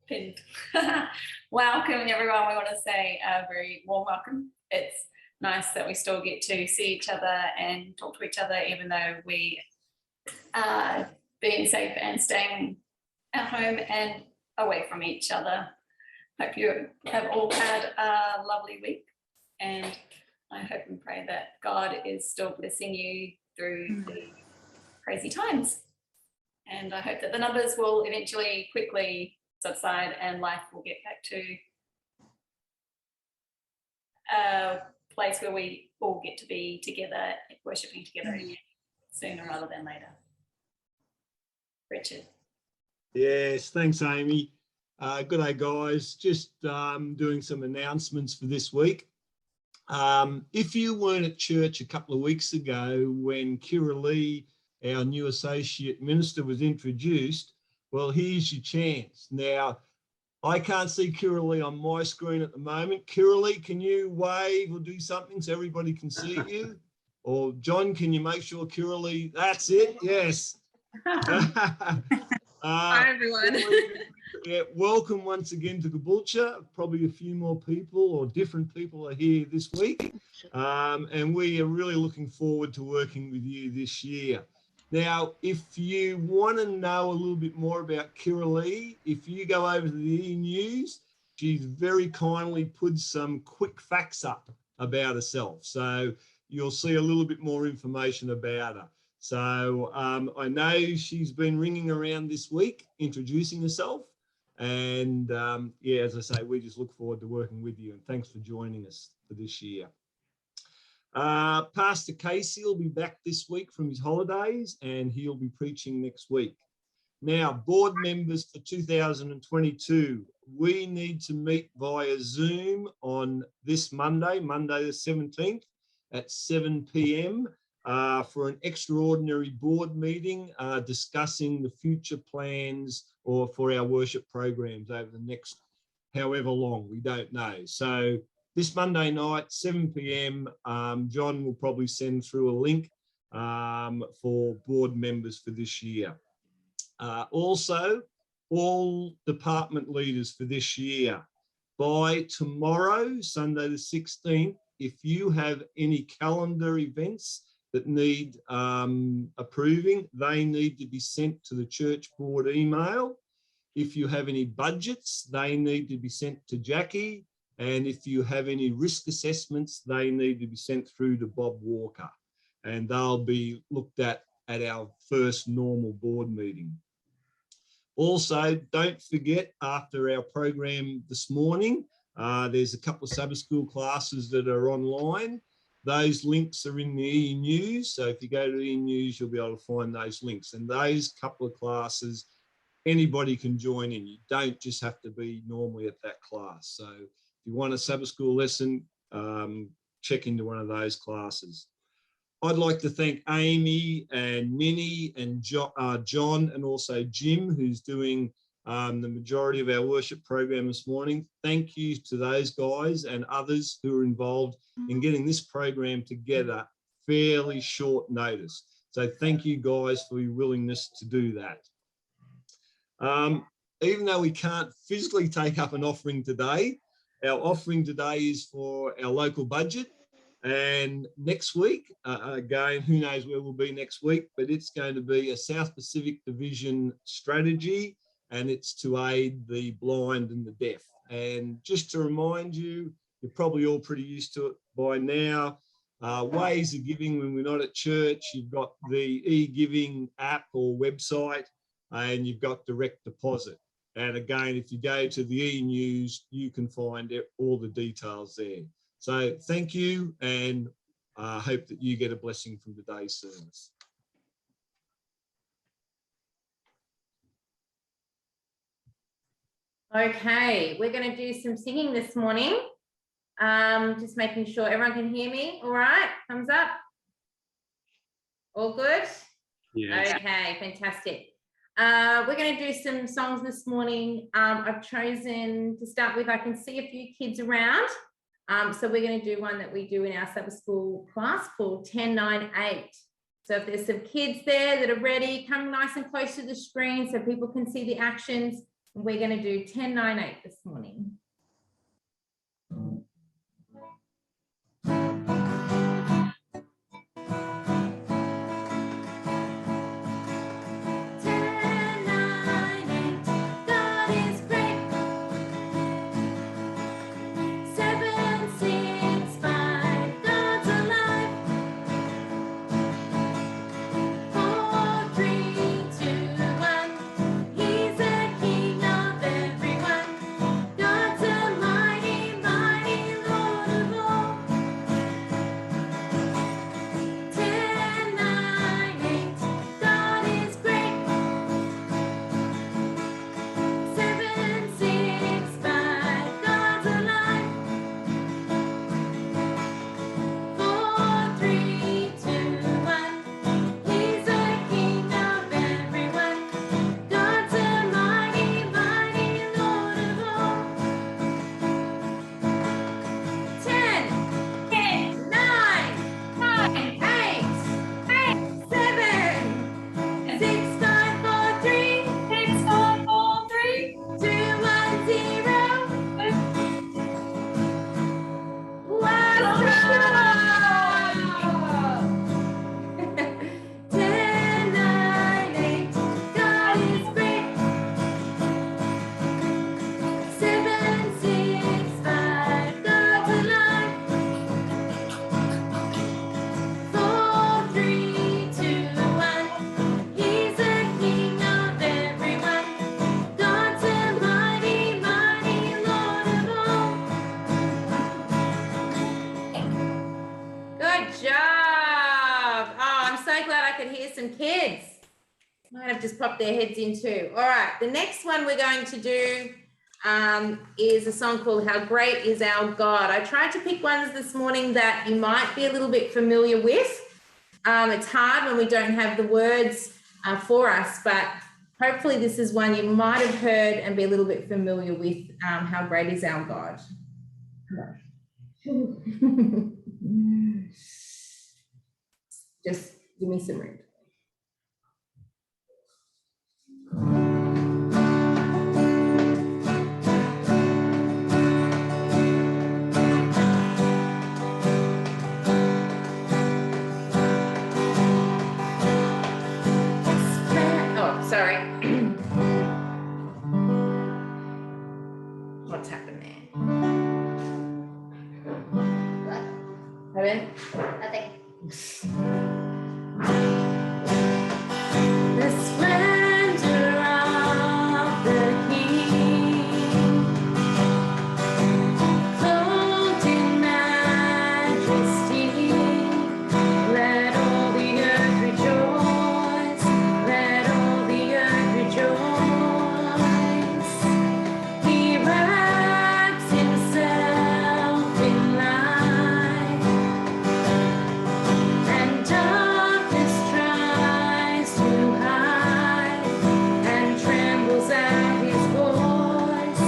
pinned. Welcome, everyone. We want to say a very warm welcome. It's nice that we still get to see each other and talk to each other, even though we are being safe and staying at home and away from each other. Hope you have all had a lovely week, and I hope and pray that God is still blessing you through the crazy times. And I hope that the numbers will eventually quickly subside and life will get back to a place where we all get to be together, worshipping together again, sooner rather than later. Richard. Yes, thanks, Amy. Good day, guys. Just doing some announcements for this week. If you weren't at church a couple of weeks ago when Kira Lee, our new associate minister, was introduced, well, here's your chance. Now, I can't see Kira Lee on my screen at the moment. Kira Lee, can you wave or do something so everybody can see you? Or John, can you make sure Kira Lee, that's it, yes. Hi, everyone. Yeah, welcome once again to Caboolture. Probably a few more people or different people are here this week. And we are really looking forward to working with you this year. Now, if you want to know a little bit more about Kira Lee, if you go over to the e-news, she's very kindly put some quick facts up about herself. So you'll see a little bit more information about her. So I know she's been ringing around this week, introducing herself. And yeah, as I say, we just look forward to working with you. And thanks for joining us for this year. Pastor Casey will be back this week from his holidays and he'll be preaching next week. Now, board members for 2022, we need to meet via Zoom on this Monday the 17th at 7 p.m. For an extraordinary board meeting discussing the future plans or for our worship programs over the next however long, we don't know. So this Monday night, 7 p.m, John will probably send through a link for board members for this year. Also, all department leaders for this year, by tomorrow, Sunday the 16th, if you have any calendar events that need approving, they need to be sent to the church board email. If you have any budgets, they need to be sent to Jackie. And if you have any risk assessments, they need to be sent through to Bob Walker. And they'll be looked at our first normal board meeting. Also, don't forget, after our program this morning, there's a couple of Sabbath school classes that are online. Those links are in the e-news. So if you go to e-news, you'll be able to find those links. And those couple of classes, anybody can join in. You don't just have to be normally at that class. So if you want a Sabbath school lesson, check into one of those classes. I'd like to thank Amy and Minnie and John and also Jim, who's doing the majority of our worship program this morning. Thank you to those guys and others who are involved in getting this program together fairly short notice. So thank you guys for your willingness to do that. Even though we can't physically take up an offering today, our offering today is for our local budget. And next week, again, who knows where we'll be next week, but it's going to be a South Pacific Division strategy, and it's to aid the blind and the deaf. And just to remind you, you're probably all pretty used to it by now. Ways of giving when we're not at church, you've got the e-giving app or website, and you've got direct deposit. And again, if you go to the e-news, you can find all the details there. So thank you, and I hope that you get a blessing from today's service. Okay, we're going to do some singing this morning. Just making sure everyone can hear me. All right, thumbs up. All good? Yes. Okay, fantastic. We're going to do some songs this morning. I've chosen to start with, I can see a few kids around. So we're going to do one that we do in our Sabbath school class called 10-9-8. So if there's some kids there that are ready, come nice and close to the screen so people can see the actions. We're going to do 10-9-8 this morning. Kids might have just popped their heads in too. All right, the next one we're going to do is a song called How Great Is Our God. I tried to pick ones this morning that you might be a little bit familiar with. It's hard when we don't have the words for us, but hopefully this is one you might have heard and be a little bit familiar with. How great is our God. Just give me some room. Sorry. What's happened there? What? Nothing. The splendor of the King, clothed in majesty, let all the earth rejoice. Let all the earth rejoice. He wraps himself in light, and darkness tries to hide, and trembles at his voice,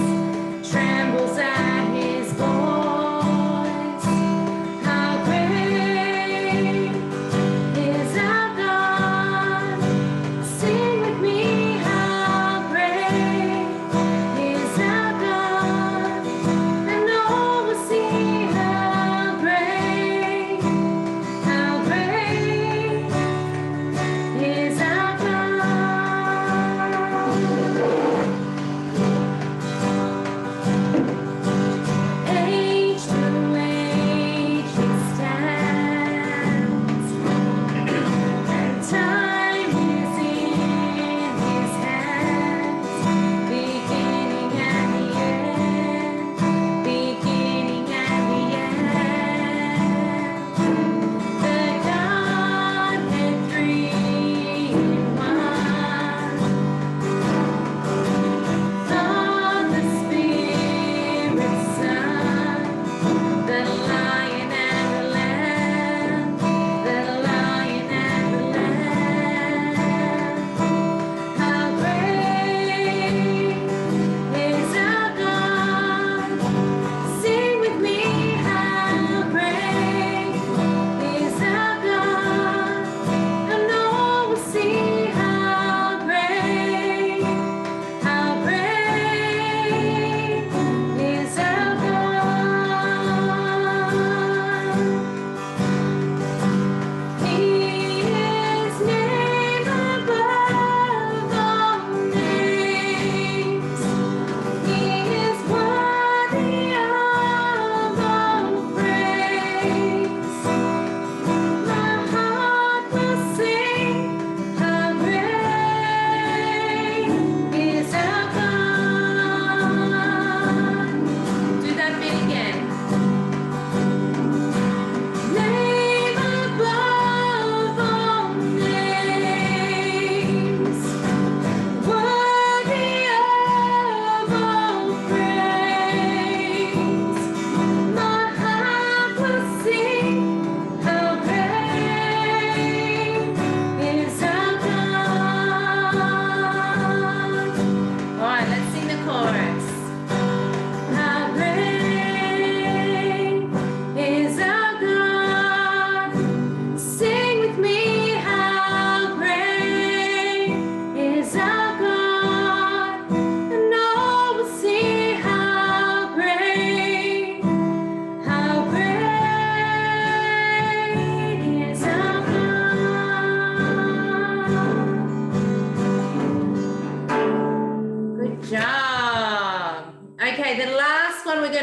trembles at his voice. How great is our God! Sing with me, how great is our God, and all will see how great is our God. Age to age he stands, and time is in his hands, beginning and the end, beginning and the end. The Godhead three in one, Father, Spirit, Son, the Lion and the Lamb, the Lion and the Lamb. How great is our God! Sing with me, how great is our God, and all will see how great is our God.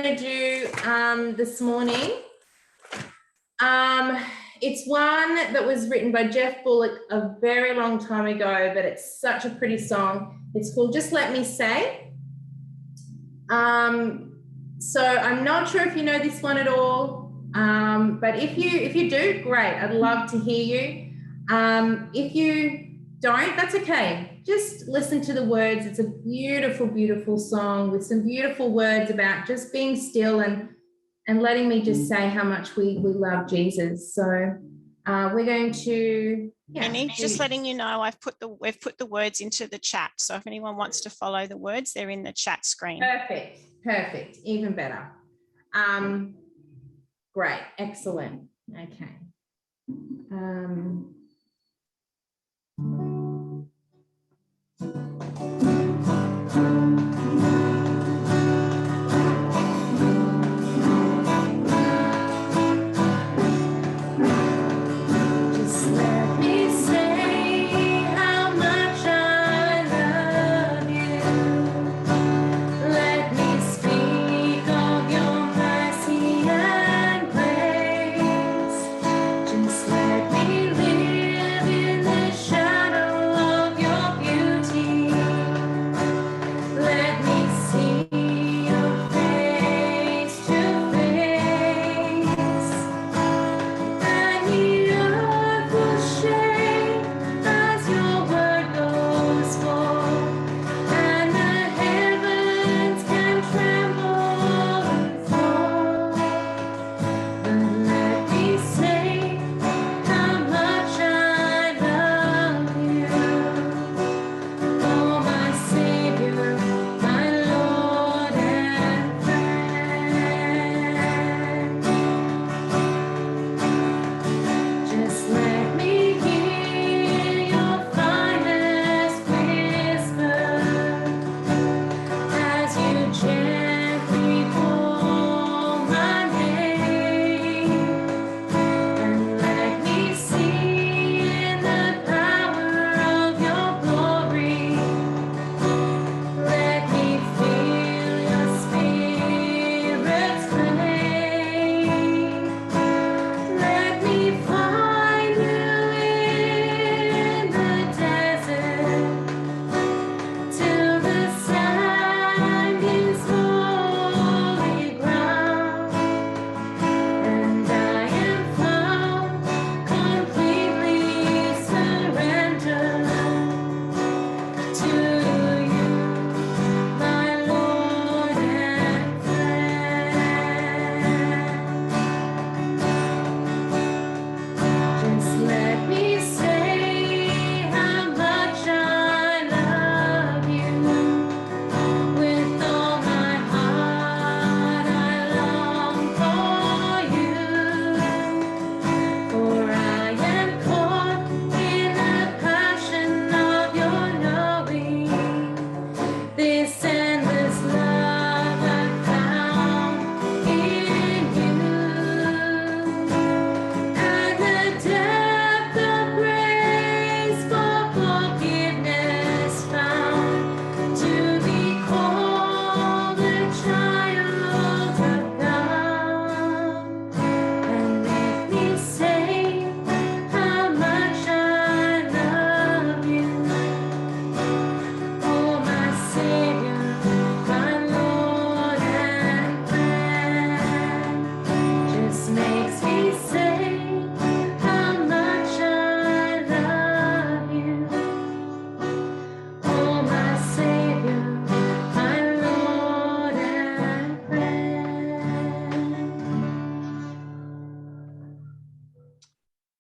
going to do this morning, it's one that was written by Jeff Bullock a very long time ago, but it's such a pretty song. It's called Just Let Me Say. So I'm not sure if you know this one at all, but if you do, great. I'd love to hear you. If you don't, that's okay. Just listen to the words. It's a beautiful, beautiful song with some beautiful words about just being still and letting me just say how much we love Jesus. So we're going to, Minnie, just letting you know, we've put the words into the chat. So if anyone wants to follow the words, they're in the chat screen. Perfect, even better. Great, excellent. Okay. Just let me say how much I love you. Let me speak of your mercy and grace. Just let me live in the shadow of your beauty. Let me see your face to face. And the earth will shake as your word goes forth, and the heavens can tremble and fall. But let me say how much I love you, oh my Savior, my Lord and friend. Just let me hear your finest whisper as you gently call my name, and let me see in the power of your glory. Let me feel your spirit's flame. Let me find you in the desert till the sand is holy ground, and I am found completely surrendered to you, my Lord and friend. Just let me say how much I love you. With all my heart I long for you, for I am caught in the passion of your knowing. This endless love I found in you, and the depth of grace for forgiveness found, to be called a child of God. And make me say how much I love you, oh my Savior, my Lord and friend. Just makes me say how much I love you, oh my Savior, my Lord and friend.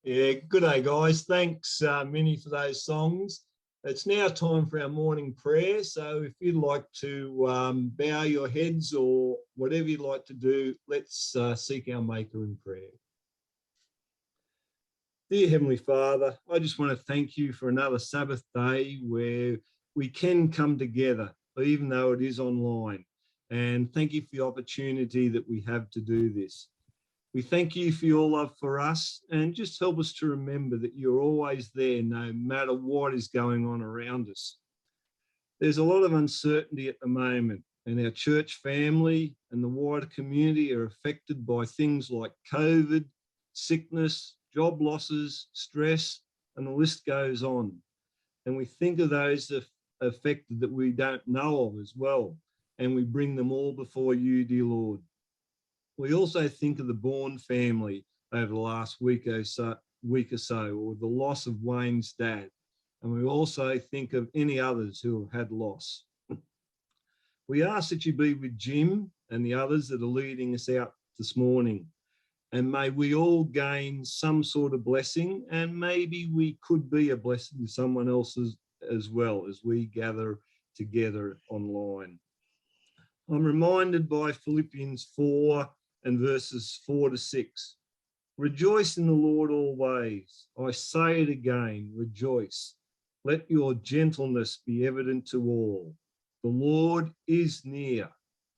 Yeah, good day, guys. Thanks, Minnie, for those songs. It's now time for our morning prayer. So if you'd like to bow your heads or whatever you'd like to do, let's seek our Maker in prayer. Dear Heavenly Father, I just want to thank you for another Sabbath day where we can come together, even though it is online. And thank you for the opportunity that we have to do this. We thank you for your love for us, and just help us to remember that you're always there no matter what is going on around us. There's a lot of uncertainty at the moment, and our church family and the wider community are affected by things like COVID, sickness, job losses, stress, and the list goes on. And we think of those affected that we don't know of as well, and we bring them all before you, dear Lord. We also think of the Bourne family over the last week or so, or the loss of Wayne's dad. And we also think of any others who have had loss. We ask that you be with Jim and the others that are leading us out this morning. And may we all gain some sort of blessing, and maybe we could be a blessing to someone else as well as we gather together online. I'm reminded by Philippians 4 and verses 4 to 6. Rejoice in the Lord always. I say it again, rejoice. Let your gentleness be evident to all. The Lord is near.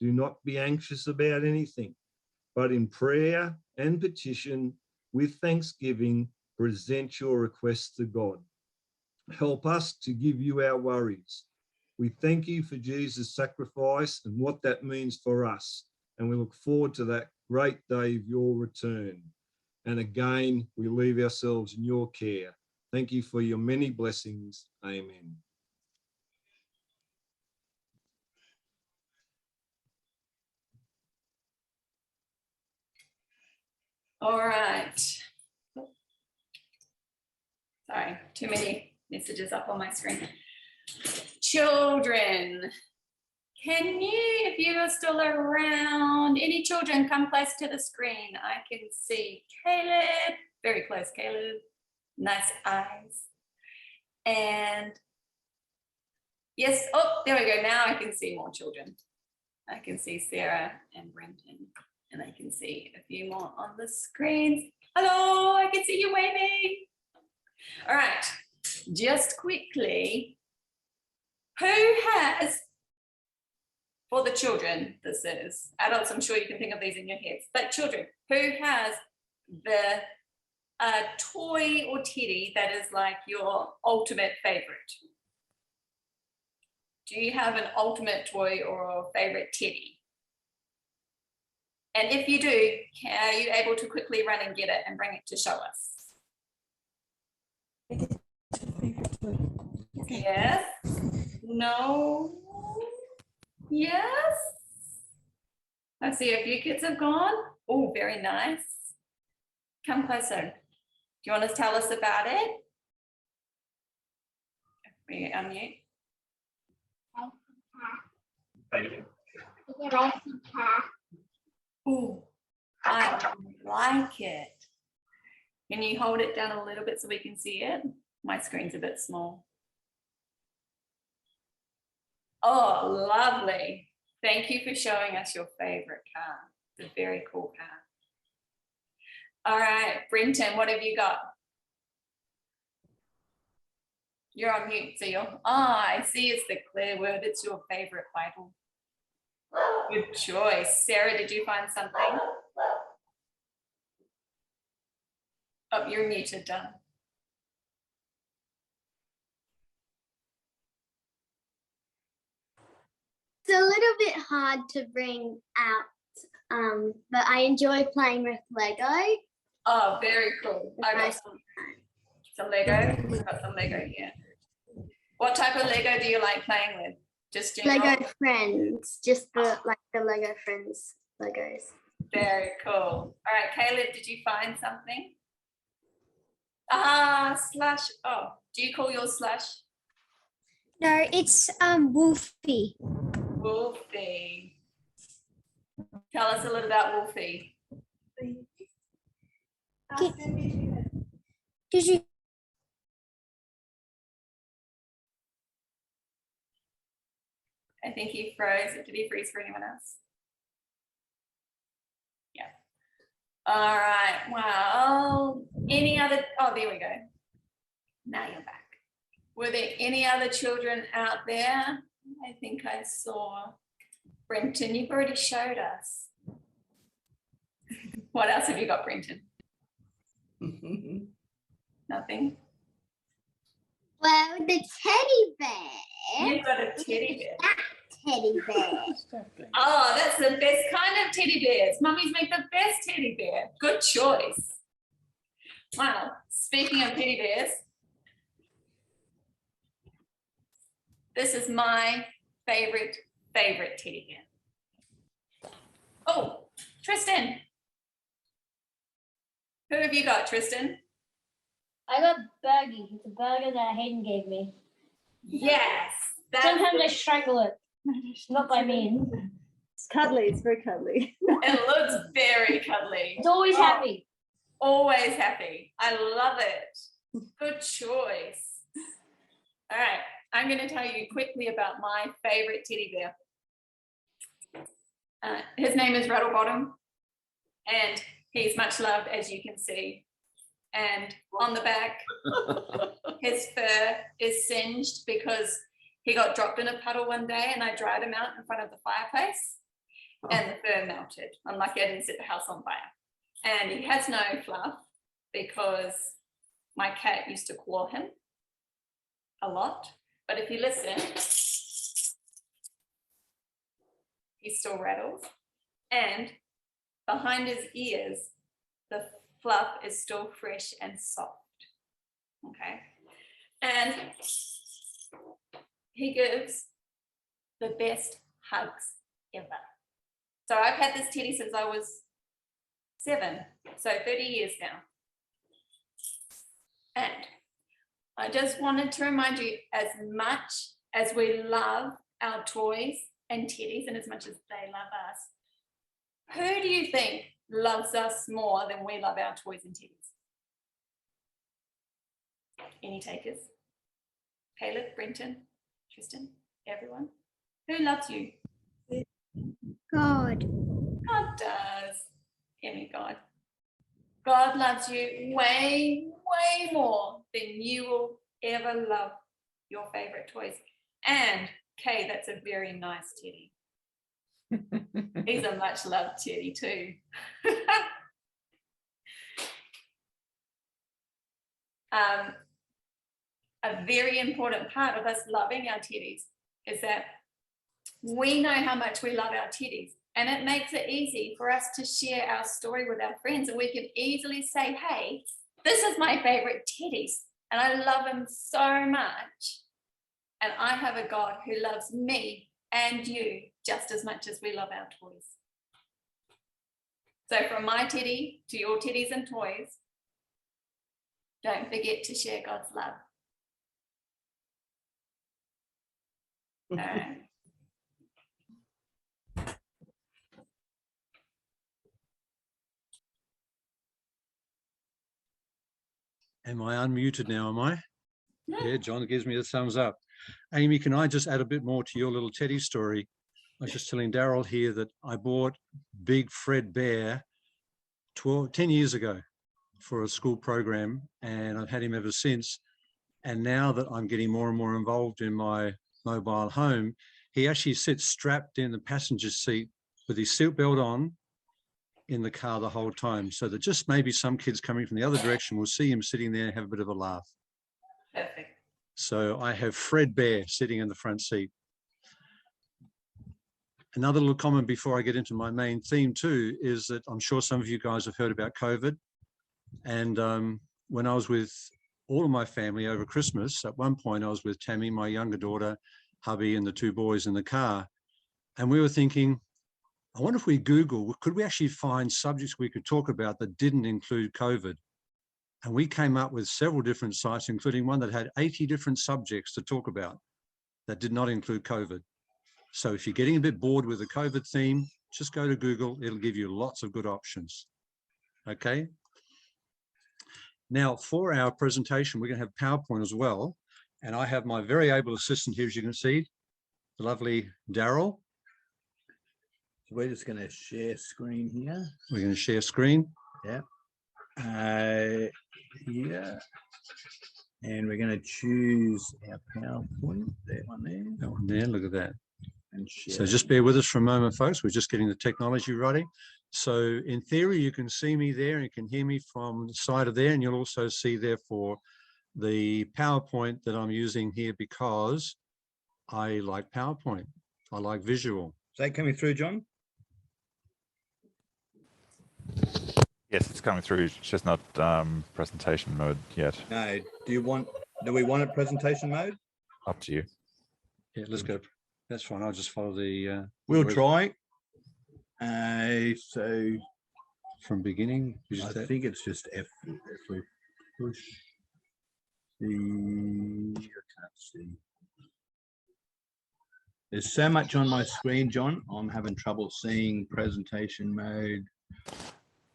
Do not be anxious about anything, but in prayer and petition with thanksgiving, present your requests to God. Help us to give you our worries. We thank you for Jesus' sacrifice and what that means for us. And we look forward to that great day of your return. And again, we leave ourselves in your care. Thank you for your many blessings. Amen. All right. Sorry, too many messages up on my screen. Children, can you, if you are still around, any children come close to the screen? I can see Caleb, very close, Caleb, nice eyes. And yes, oh, there we go. Now I can see more children. I can see Sarah and Brenton, and I can see a few more on the screens. Hello, I can see you waving. All right, just quickly, who has, for the children, this is, adults, I'm sure you can think of these in your heads, but children, who has the toy or teddy that is like your ultimate favorite? Do you have an ultimate toy or a favorite teddy? And if you do, are you able to quickly run and get it and bring it to show us? Yes? No? Yes? I see a few kids have gone. Oh, very nice. Come closer. Do you want to tell us about it? We unmute. Oh, I like it. Can you hold it down a little bit so we can see it? My screen's a bit small. Oh, lovely. Thank you for showing us your favorite car. It's a very cool car. All right, Brenton, what have you got? You're on mute, so you're, I see it's the clear word. It's your favorite Bible. Good choice. Sarah, did you find something? Oh, you're muted, done. It's a little bit hard to bring out, but I enjoy playing with Lego. Oh, very cool. I got some Lego. We've got some Lego here. What type of Lego do you like playing with? Just general? Lego Friends, just the Lego Friends Legos. Very cool. All right, Caleb, did you find something? Ah, Slush. Oh, do you call yours Slush? No, it's Wolfie. Wolfie. Tell us a little about Wolfie. Did you? I think he froze. Did he freeze for anyone else? Yeah. All right. Well, any other? Oh, there we go. Now you're back. Were there any other children out there? I think I saw Brenton. You've already showed us. What else have you got, Brenton? Nothing? Well, the teddy bear. You've got a teddy bear. That teddy bear. Oh, that's the best kind of teddy bears. Mummies make the best teddy bear. Good choice. Wow. Speaking of teddy bears, this is my favorite teddy bear. Oh, Tristan. Who have you got, Tristan? I got Bergie. It's a burger that Hayden gave me. Yes. Sometimes I strangle it. Not by me. It's cuddly. It's very cuddly. It looks very cuddly. It's always happy. Always happy. I love it. Good choice. All right. I'm going to tell you quickly about my favorite teddy bear. His name is Rattlebottom, and he's much loved, as you can see. And on the back, his fur is singed because he got dropped in a puddle one day and I dried him out in front of the fireplace and the fur melted. I'm lucky I didn't set the house on fire. And he has no fluff because my cat used to claw him a lot. But if you listen, he still rattles. And behind his ears, the fluff is still fresh and soft. Okay. And he gives the best hugs ever. So I've had this teddy since I was 7, so 30 years now. And I just wanted to remind you, as much as we love our toys and teddies and as much as they love us, who do you think loves us more than we love our toys and teddies? Any takers? Caleb, Brenton, Tristan, everyone? Who loves you? God. God does. Any God. God loves you way, way more than you will ever love your favorite toys. And Kay, that's a very nice teddy. He's a much loved teddy too. A very important part of us loving our teddies is that we know how much we love our teddies, and it makes it easy for us to share our story with our friends, and we can easily say, hey, this is my favorite teddies and I love him so much, and I have a God who loves me and you just as much as we love our toys. So from my teddy to your teddies and toys, don't forget to share God's love. All right. Am I unmuted now, am I? Yeah, John gives me the thumbs up. Amy, can I just add a bit more to your little teddy story? I was just telling Daryl here that I bought Big Fred Bear 10 years ago for a school program, and I've had him ever since. And now that I'm getting more and more involved in my mobile home, he actually sits strapped in the passenger seat with his seatbelt on in the car the whole time, so that just maybe some kids coming from the other direction will see him sitting there and have a bit of a laugh. Perfect. So I have Fred Bear sitting in the front seat. Another little comment before I get into my main theme too is that I'm sure some of you guys have heard about COVID. And when I was with all of my family over Christmas, at one point I was with Tammy, my younger daughter, hubby, and the 2 boys in the car. And we were thinking, I wonder if we Google, could we actually find subjects we could talk about that didn't include COVID? And we came up with several different sites, including one that had 80 different subjects to talk about that did not include COVID. So if you're getting a bit bored with the COVID theme, just go to Google. It'll give you lots of good options. Okay. Now for our presentation, we're going to have PowerPoint as well. And I have my very able assistant here, as you can see, the lovely Daryl. We're just going to share screen here. We're going to share screen. Yeah. Yeah. And we're going to choose our PowerPoint. That one there. That one there. Look at that. And share. So just bear with us for a moment, folks. We're just getting the technology ready. So in theory, you can see me there and you can hear me from the side of there. And you'll also see therefore the PowerPoint that I'm using here because I like PowerPoint. I like visual. Is that coming through, John? Yes, it's coming through. It's just not presentation mode yet. No. Do we want it presentation mode? Up to you. Yeah, let's go. That's fine. I'll just follow the. We'll try. So from beginning. I think it's just F. If we push the, I can't see. There's so much on my screen, John. I'm having trouble seeing presentation mode.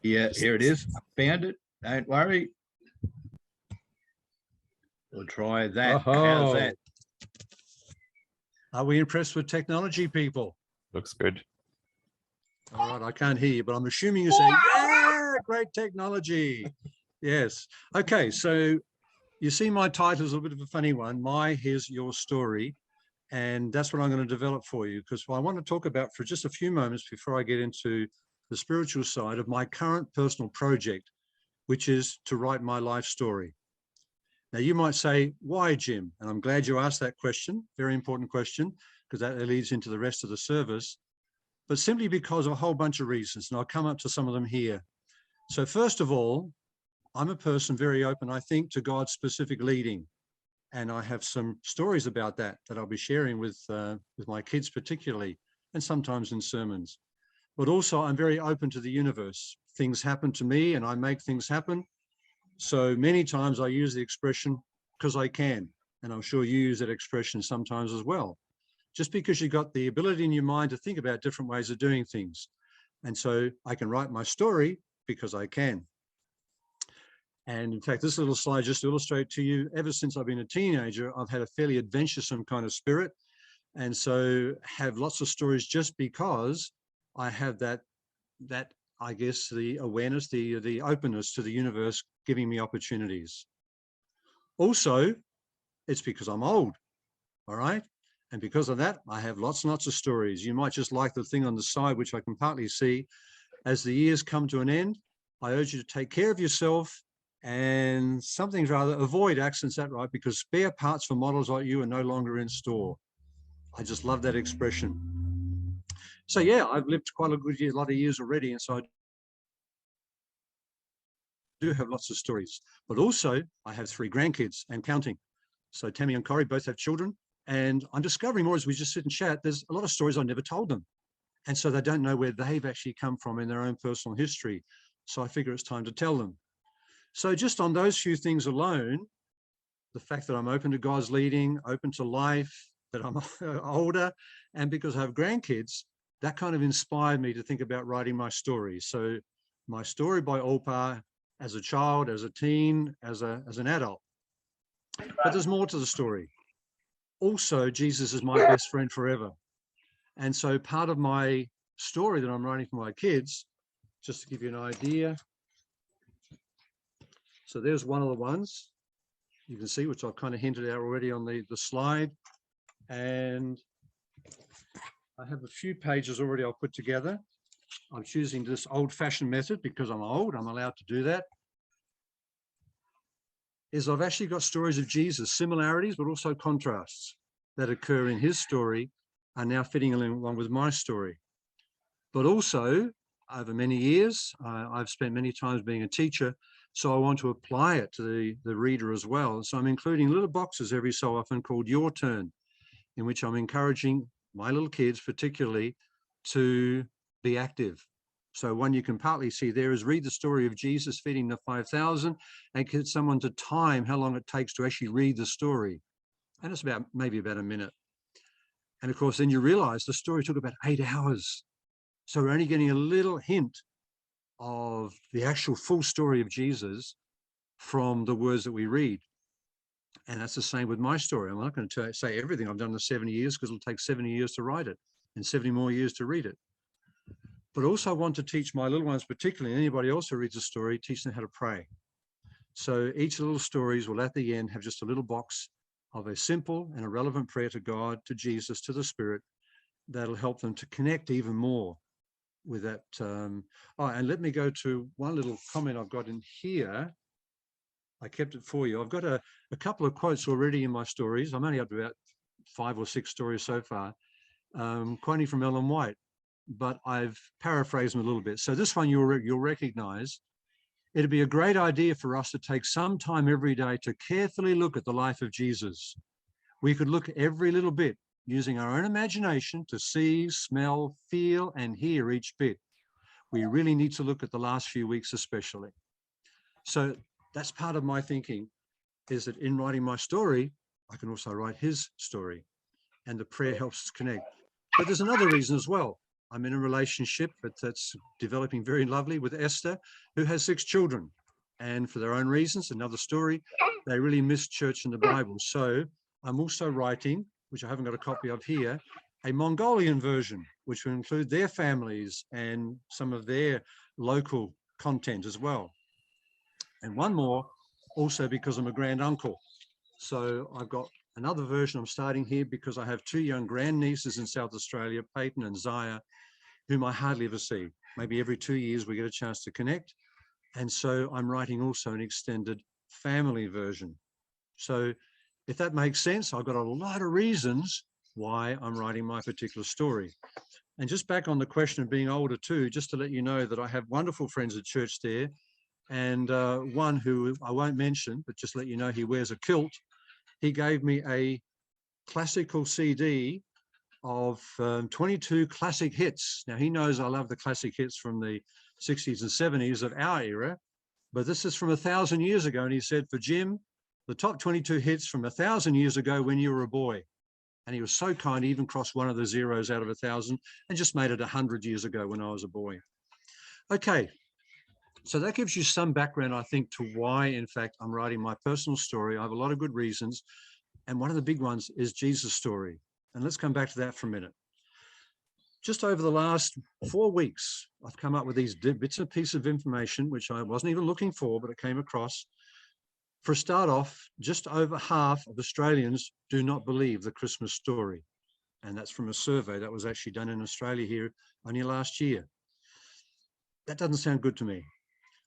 Yeah, here it is. I found it. Don't worry. We'll try that. How's that? Are we impressed with technology, people? Looks good. All right, I can't hear you, but I'm assuming you're saying, yeah, great technology. Yes. Okay, so you see my title is a bit of a funny one. Here's Your Story. And that's what I'm going to develop for you, because I want to talk about for just a few moments before I get into the spiritual side of my current personal project, which is to write my life story. Now, you might say, why, Jim? And I'm glad you asked that question. Very important question, because that leads into the rest of the service. But simply because of a whole bunch of reasons, and I'll come up to some of them here. So first of all, I'm a person very open, I think, to God's specific leading. And I have some stories about that I'll be sharing with my kids particularly, and sometimes in sermons. But also I'm very open to the universe. Things happen to me and I make things happen. So many times I use the expression, because I can. And I'm sure you use that expression sometimes as well. Just because you've got the ability in your mind to think about different ways of doing things. And so I can write my story because I can. And in fact, this little slide just to illustrate to you, ever since I've been a teenager, I've had a fairly adventuresome kind of spirit. And so have lots of stories just because I have that I guess, the awareness, the openness to the universe giving me opportunities. Also, it's because I'm old, all right? And because of that, I have lots and lots of stories. You might just like the thing on the side, which I can partly see. As the years come to an end, I urge you to take care of yourself and some things rather avoid accidents, that right? Because spare parts for models like you are no longer in store. I just love that expression. So yeah, I've lived quite a lot of years already, and so I do have lots of stories. But also, I have 3 grandkids and counting. So Tammy and Corey both have children, and I'm discovering more as we just sit and chat. There's a lot of stories I never told them, and so they don't know where they've actually come from in their own personal history. So I figure it's time to tell them. So just on those few things alone, the fact that I'm open to God's leading, open to life, that I'm older, and because I have grandkids, that kind of inspired me to think about writing my story. So my story by Olpa as a child, as a teen, as an adult. But there's more to the story. Also, Jesus is my best friend forever. And so part of my story that I'm writing for my kids, just to give you an idea. So there's one of the ones you can see, which I've kind of hinted at already on the slide. And I have a few pages already I'll put together. I'm choosing this old-fashioned method because I'm old, I'm allowed to do that. I've actually got stories of Jesus, similarities, but also contrasts that occur in his story are now fitting along with my story. But also, over many years, I've spent many times being a teacher, so I want to apply it to the reader as well. So I'm including little boxes every so often called Your Turn, in which I'm encouraging my little kids particularly to be active. So one you can partly see there is read the story of Jesus feeding the 5,000 and get someone to time how long it takes to actually read the story. And it's maybe about a minute. And of course, then you realize the story took about 8 hours. So we're only getting a little hint of the actual full story of Jesus from the words that we read. And that's the same with my story. I'm not going to say everything I've done in 70 years because it'll take 70 years to write it and 70 more years to read it. But also I want to teach my little ones, particularly anybody else who reads a story, teach them how to pray. So each little stories will at the end have just a little box of a simple and a relevant prayer to God, to Jesus, to the Spirit, that'll help them to connect even more with that. And let me go to one little comment I've got in here. I kept it for you. I've got a couple of quotes already in my stories. I'm only up to about 5 or 6 stories so far. quoting from Ellen White, but I've paraphrased them a little bit. So this one you'll recognize. It'd be a great idea for us to take some time every day to carefully look at the life of Jesus. We could look every little bit using our own imagination to see, smell, feel, and hear each bit. We really need to look at the last few weeks especially. So that's part of my thinking, is that in writing my story, I can also write his story, and the prayer helps us connect. But there's another reason as well. I'm in a relationship that's developing very lovely with Esther, who has 6 children. And for their own reasons, another story, they really miss church and the Bible. So I'm also writing, which I haven't got a copy of here, a Mongolian version, which will include their families and some of their local content as well. And one more, also because I'm a grand uncle. So I've got another version I'm starting here because I have 2 young grandnieces in South Australia, Peyton and Zaya, whom I hardly ever see. Maybe every 2 years we get a chance to connect. And so I'm writing also an extended family version. So if that makes sense, I've got a lot of reasons why I'm writing my particular story. And just back on the question of being older too, just to let you know that I have wonderful friends at church there. And one who I won't mention, but just let you know he wears a kilt. He gave me a classical CD of 22 classic hits. Now, he knows I love the classic hits from the 60s and 70s of our era, but this is from 1,000 years ago. And he said, for Jim, the top 22 hits from 1,000 years ago when you were a boy. And he was so kind, he even crossed one of the zeros out of 1,000 and just made it 100 years ago when I was a boy. Okay, so that gives you some background, I think, to why, in fact, I'm writing my personal story. I have a lot of good reasons. And one of the big ones is Jesus' story. And let's come back to that for a minute. Just over the last 4 weeks, I've come up with these bits and pieces of information, which I wasn't even looking for, but it came across. For a start off, just over half of Australians do not believe the Christmas story. And that's from a survey that was actually done in Australia here only last year. That doesn't sound good to me.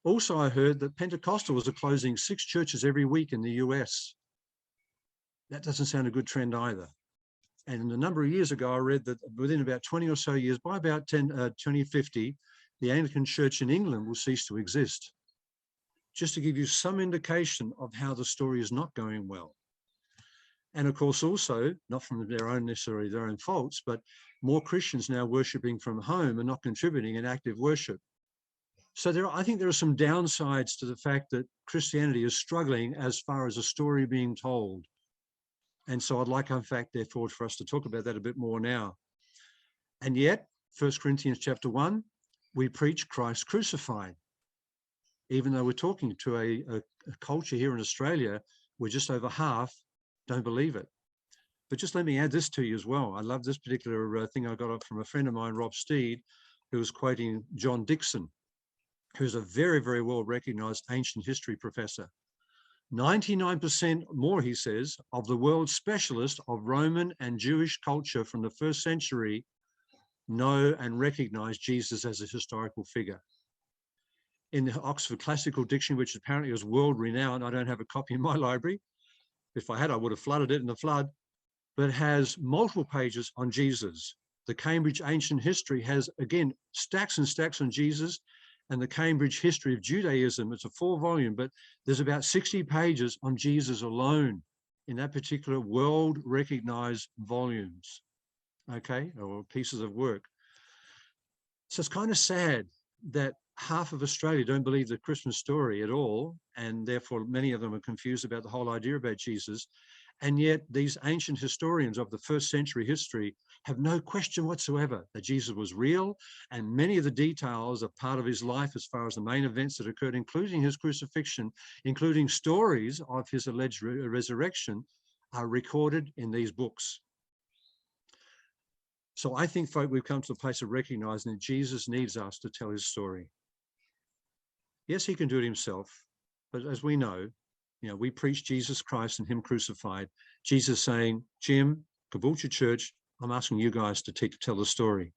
Also, I heard that Pentecostals are closing 6 churches every week in the US. That doesn't sound a good trend either. And a number of years ago, I read that within about 20 or so years, by about 2050, the Anglican Church in England will cease to exist. Just to give you some indication of how the story is not going well. And of course, also, not from their own necessarily their own faults, but more Christians now worshiping from home and not contributing in active worship. So I think there are some downsides to the fact that Christianity is struggling as far as a story being told. And so I'd like, in fact, therefore, for us to talk about that a bit more now. And yet, 1 Corinthians chapter 1, we preach Christ crucified. Even though we're talking to a culture here in Australia, where just over half don't believe it. But just let me add this to you as well. I love this particular thing I got up from a friend of mine, Rob Steed, who was quoting John Dixon, who's a very, very well-recognized ancient history professor. 99% more, he says, of the world's specialists of Roman and Jewish culture from the 1st century know and recognize Jesus as a historical figure. In the Oxford Classical Dictionary, which apparently is world-renowned, I don't have a copy in my library. If I had, I would have flooded it in the flood, but it has multiple pages on Jesus. The Cambridge Ancient History has, again, stacks and stacks on Jesus, and the Cambridge History of Judaism, it's a 4-volume, but there's about 60 pages on Jesus alone in that particular world-recognized volumes, okay, or pieces of work. So it's kind of sad that half of Australia don't believe the Christmas story at all, and therefore many of them are confused about the whole idea about Jesus. And yet these ancient historians of the 1st century history have no question whatsoever that Jesus was real, and many of the details are part of his life as far as the main events that occurred, including his crucifixion, including stories of his alleged resurrection, are recorded in these books. So I think, folk, we've come to a place of recognizing that Jesus needs us to tell his story. Yes, he can do it himself, but as we know, we preach Jesus Christ and him crucified. Jesus saying, Jim, Caboolture Church, I'm asking you guys to tell the story.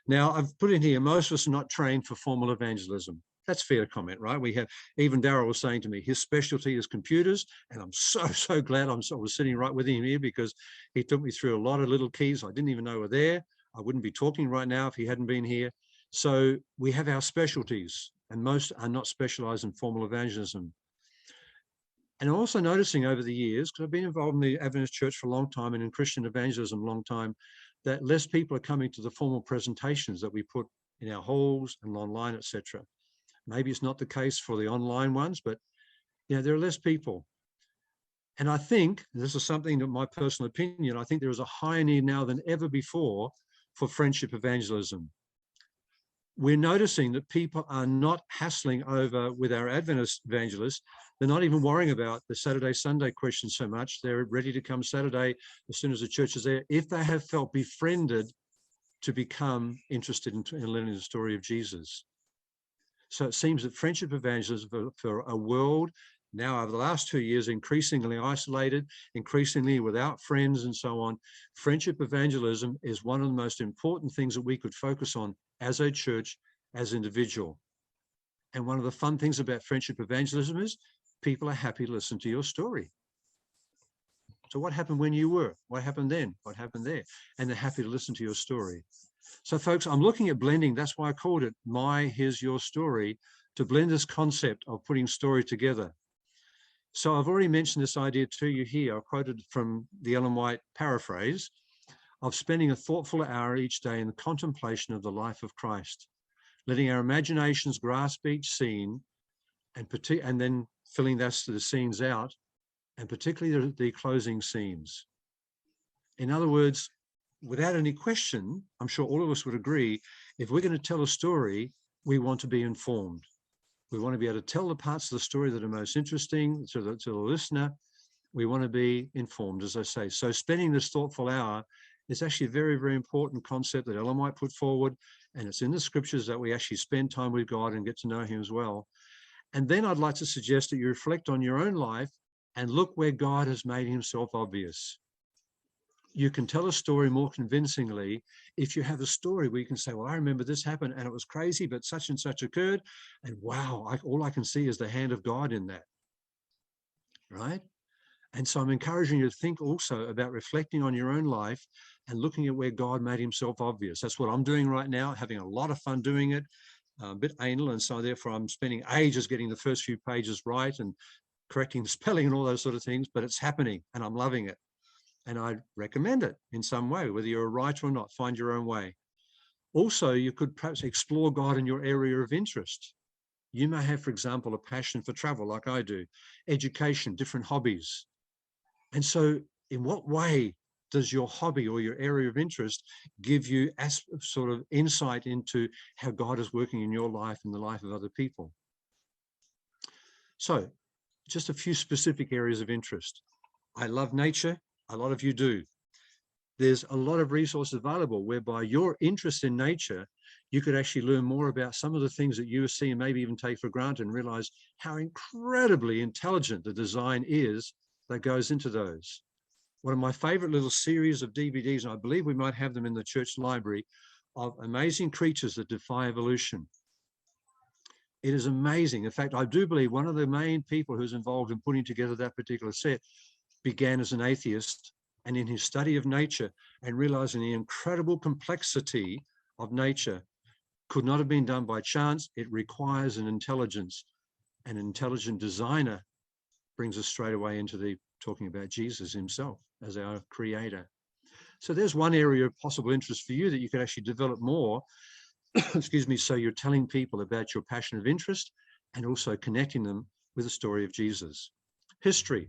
Now, I've put in here, most of us are not trained for formal evangelism. That's fair to comment, right? We have, even Darryl was saying to me, his specialty is computers, and I'm so glad I was sitting right with him here, because he took me through a lot of little keys I didn't even know were there. I wouldn't be talking right now if he hadn't been here. So we have our specialties, and most are not specialized in formal evangelism. And I'm also noticing over the years, because I've been involved in the Adventist Church for a long time and in Christian evangelism a long time, that less people are coming to the formal presentations that we put in our halls and online, etc. Maybe it's not the case for the online ones, but there are less people. And I think, this is something that my personal opinion, I think there is a higher need now than ever before for friendship evangelism. We're noticing that people are not hassling over with our Adventist evangelists. They're not even worrying about the Saturday, Sunday question so much. They're ready to come Saturday as soon as the church is there, if they have felt befriended to become interested in learning the story of Jesus. So it seems that friendship evangelism for a world now over the last 2 years, increasingly isolated, increasingly without friends and so on, friendship evangelism is one of the most important things that we could focus on as a church, as individual. And one of the fun things about friendship evangelism is people are happy to listen to your story. So what happened when you were? What happened then? What happened there? And they're happy to listen to your story. So folks, I'm looking at blending. That's why I called it Here's Your Story, to blend this concept of putting story together. So I've already mentioned this idea to you here. I quoted from the Ellen White paraphrase of spending a thoughtful hour each day in the contemplation of the life of Christ, letting our imaginations grasp each scene and then filling the scenes out, and particularly the closing scenes. In other words, without any question, I'm sure all of us would agree, if we're going to tell a story, we want to be informed. We want to be able to tell the parts of the story that are most interesting to the listener. We want to be informed, as I say. So spending this thoughtful hour is actually a very, very important concept that Ellen White put forward, and it's in the scriptures that we actually spend time with God and get to know him as well. And then I'd like to suggest that you reflect on your own life and look where God has made himself obvious. You can tell a story more convincingly if you have a story where you can say, well, I remember this happened and it was crazy, but such and such occurred. And wow, all I can see is the hand of God in that, right? And so I'm encouraging you to think also about reflecting on your own life and looking at where God made himself obvious. That's what I'm doing right now, having a lot of fun doing it, a bit anal. And so therefore I'm spending ages getting the first few pages right and correcting the spelling and all those sort of things, but it's happening and I'm loving it. And I recommend it in some way, whether you're a writer or not, find your own way. Also, you could perhaps explore God in your area of interest. You may have, for example, a passion for travel like I do, education, different hobbies. And so in what way does your hobby or your area of interest give you sort of insight into how God is working in your life and the life of other people? So just a few specific areas of interest. I love nature. A lot of you do. There's a lot of resources available whereby your interest in nature, you could actually learn more about some of the things that you see and maybe even take for granted and realize how incredibly intelligent the design is that goes into those. One of my favorite little series of DVDs, and I believe we might have them in the church library, of amazing creatures that defy evolution. It is amazing. In fact, I do believe one of the main people who's involved in putting together that particular set began as an atheist, and in his study of nature and realizing the incredible complexity of nature could not have been done by chance. It requires an intelligence. An intelligent designer brings us straight away into the talking about Jesus himself as our creator. So there's one area of possible interest for you that you could actually develop more, excuse me, so you're telling people about your passion of interest and also connecting them with the story of Jesus. History.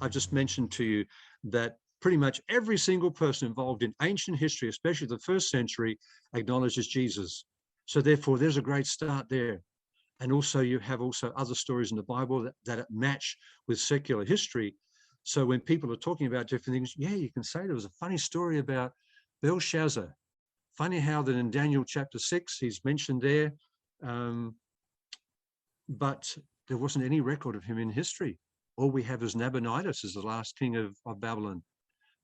I've just mentioned to you that pretty much every single person involved in ancient history, especially the first century, acknowledges Jesus. So therefore, there's a great start there. And also you have also other stories in the Bible that match with secular history. So when people are talking about different things, yeah, you can say there was a funny story about Belshazzar. Funny how that in Daniel chapter 6, he's mentioned there, but there wasn't any record of him in history. All we have is Nabonidus as the last king of Babylon.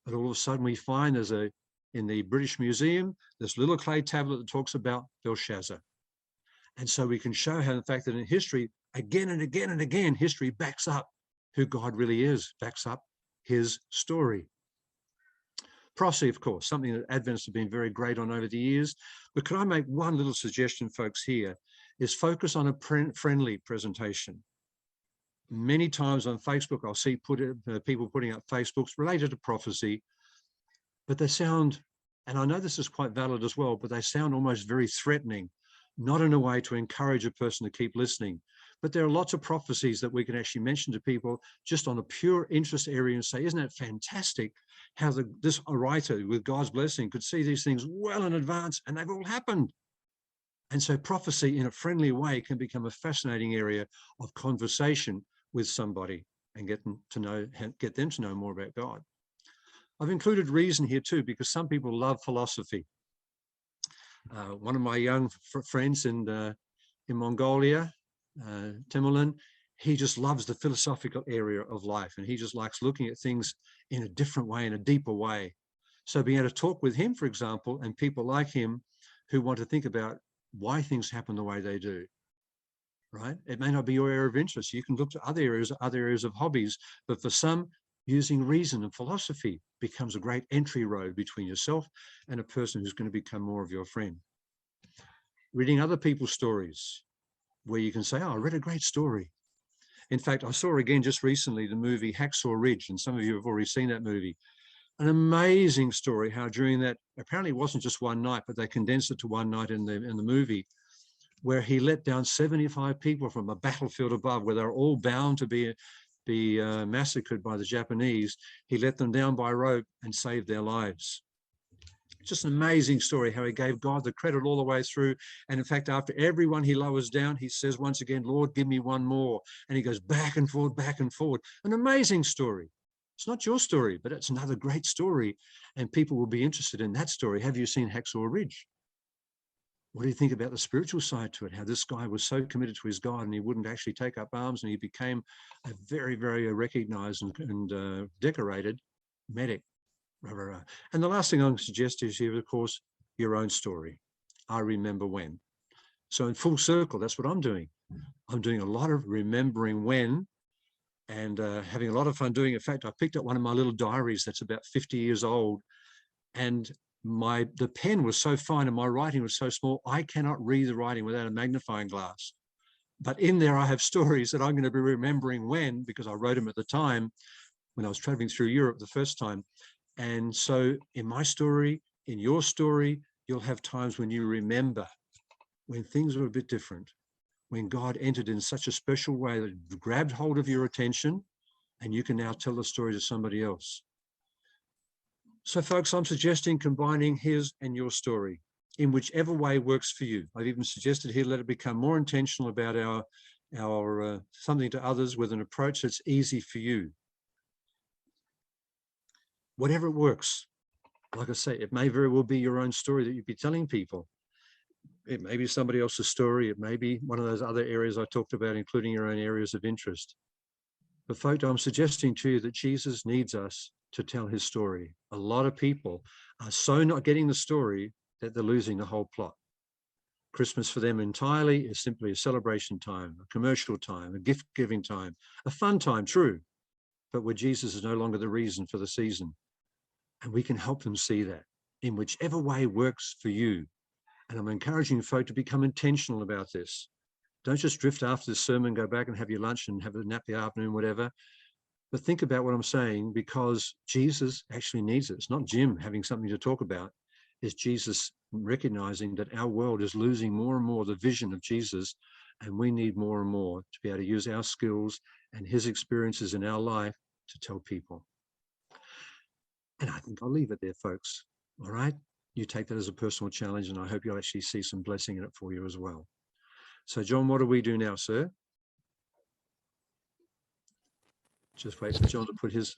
But all of a sudden we find in the British Museum, this little clay tablet that talks about Belshazzar. And so we can show how, in fact, that in history, again and again and again, history backs up who God really is, backs up his story. Prophecy, of course, something that Adventists have been very great on over the years. But can I make one little suggestion, folks, here, is focus on a friendly presentation. Many times on Facebook, I'll see people putting up Facebooks related to prophecy, but they sound, and I know this is quite valid as well, but they sound almost very threatening, not in a way to encourage a person to keep listening. But there are lots of prophecies that we can actually mention to people just on a pure interest area and say, isn't it fantastic how this writer with God's blessing could see these things well in advance, and they've all happened. And so prophecy in a friendly way can become a fascinating area of conversation with somebody and get them to know more about God. I've included reason here too, because some people love philosophy. One of my young friends in Mongolia, Timurlan, he just loves the philosophical area of life, and he just likes looking at things in a different way, in a deeper way. So being able to talk with him, for example, and people like him who want to think about why things happen the way they do, right? It may not be your area of interest. You can look to other areas of hobbies, but for some, using reason and philosophy becomes a great entry road between yourself and a person who's going to become more of your friend. Reading other people's stories, where you can say, oh, I read a great story. In fact, I saw again just recently the movie Hacksaw Ridge, and some of you have already seen that movie. An amazing story, how during that, apparently it wasn't just one night, but they condensed it to one night in the movie, where he let down 75 people from a battlefield above, where they're all bound to be massacred by the Japanese. He let them down by rope and saved their lives. Just an amazing story, how he gave God the credit all the way through. And in fact, after everyone he lowers down, he says once again, Lord, give me one more. And he goes back and forward, back and forward. An amazing story. It's not your story, but it's another great story. And people will be interested in that story. Have you seen Hacksaw Ridge? What do you think about the spiritual side to it? How this guy was so committed to his God and he wouldn't actually take up arms, and he became a very, very recognized and decorated medic. And the last thing I'm going to suggest is here, of course, your own story. I remember when. So in full circle, that's what I'm doing. I'm doing a lot of remembering when and having a lot of fun doing it. In fact, I picked up one of my little diaries that's about 50 years old, and the pen was so fine and my writing was so small, I cannot read the writing without a magnifying glass. But in there, I have stories that I'm going to be remembering when, because I wrote them at the time when I was traveling through Europe the first time. And so in my story, in your story, you'll have times when you remember when things were a bit different, when God entered in such a special way that grabbed hold of your attention, and you can now tell the story to somebody else. So folks, I'm suggesting combining his and your story in whichever way works for you. I've even suggested here, let it become more intentional about our something to others with an approach that's easy for you. Whatever works. Like I say, it may very well be your own story that you'd be telling people. It may be somebody else's story. It may be one of those other areas I talked about, including your own areas of interest. But folks, I'm suggesting to you that Jesus needs us to tell his story. A lot of people are so not getting the story that they're losing the whole plot. Christmas for them entirely is simply a celebration time, a commercial time, a gift-giving time, a fun time, true, but where Jesus is no longer the reason for the season. And we can help them see that in whichever way works for you. And I'm encouraging folk to become intentional about this. Don't just drift after the sermon, go back and have your lunch and have a nap the afternoon, whatever. But think about what I'm saying, because Jesus actually needs it. It's not Jim having something to talk about. It's Jesus recognizing that our world is losing more and more the vision of Jesus, and we need more and more to be able to use our skills and his experiences in our life to tell people. And I think I'll leave it there, folks. All right? You take that as a personal challenge, and I hope you'll actually see some blessing in it for you as well. So, John, what do we do now, sir? Just wait for John to put his...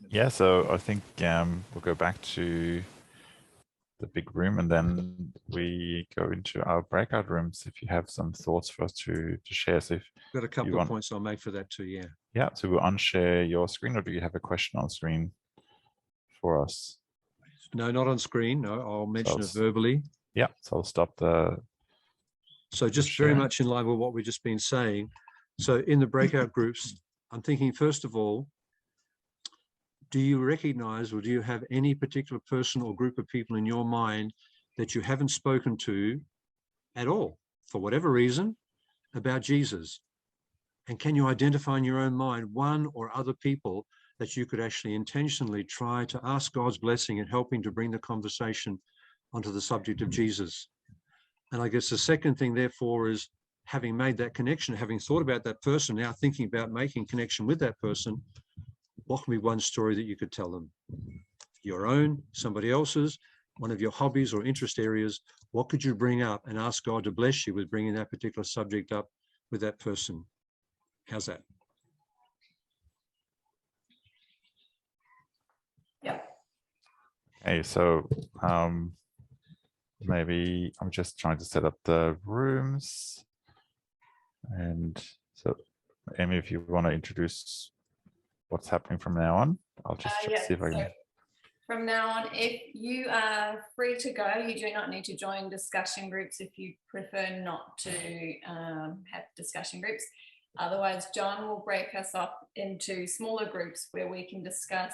Yeah, so I think we'll go back to the big room, and then we go into our breakout rooms if you have some thoughts for us to share. So if got a couple of points I'll make for that too, yeah. Yeah, so we'll unshare your screen, or do you have a question on screen for us? No, not on screen. No, I'll mention it verbally. Yeah, so I'll stop the So just very much in line with what we've just been saying. So in the breakout groups, I'm thinking, first of all, do you recognize or do you have any particular person or group of people in your mind that you haven't spoken to at all, for whatever reason, about Jesus? And can you identify in your own mind one or other people that you could actually intentionally try to ask God's blessing in helping to bring the conversation onto the subject of Jesus? And I guess the second thing, therefore, is having made that connection, having thought about that person, now thinking about making connection with that person, what can be one story that you could tell them? Your own, somebody else's, one of your hobbies or interest areas. What could you bring up and ask God to bless you with bringing that particular subject up with that person? How's that? Yep. Okay, so maybe I'm just trying to set up the rooms. And so, Amy, if you want to introduce what's happening from now on, I'll just check, see if I can. From now on, if you are free to go, you do not need to join discussion groups if you prefer not to have discussion groups. Otherwise, John will break us up into smaller groups where we can discuss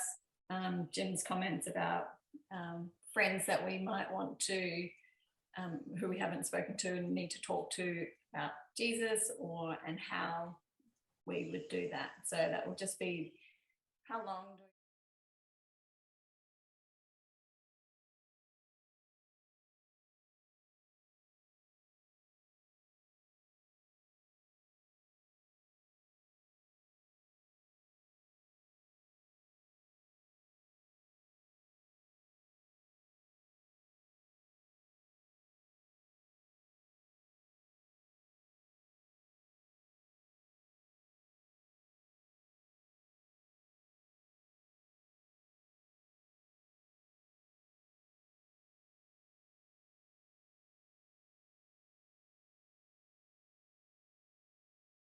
Jim's comments about friends that we might want to, who we haven't spoken to and need to talk to about Jesus, and how we would do that. So that will just be how long do we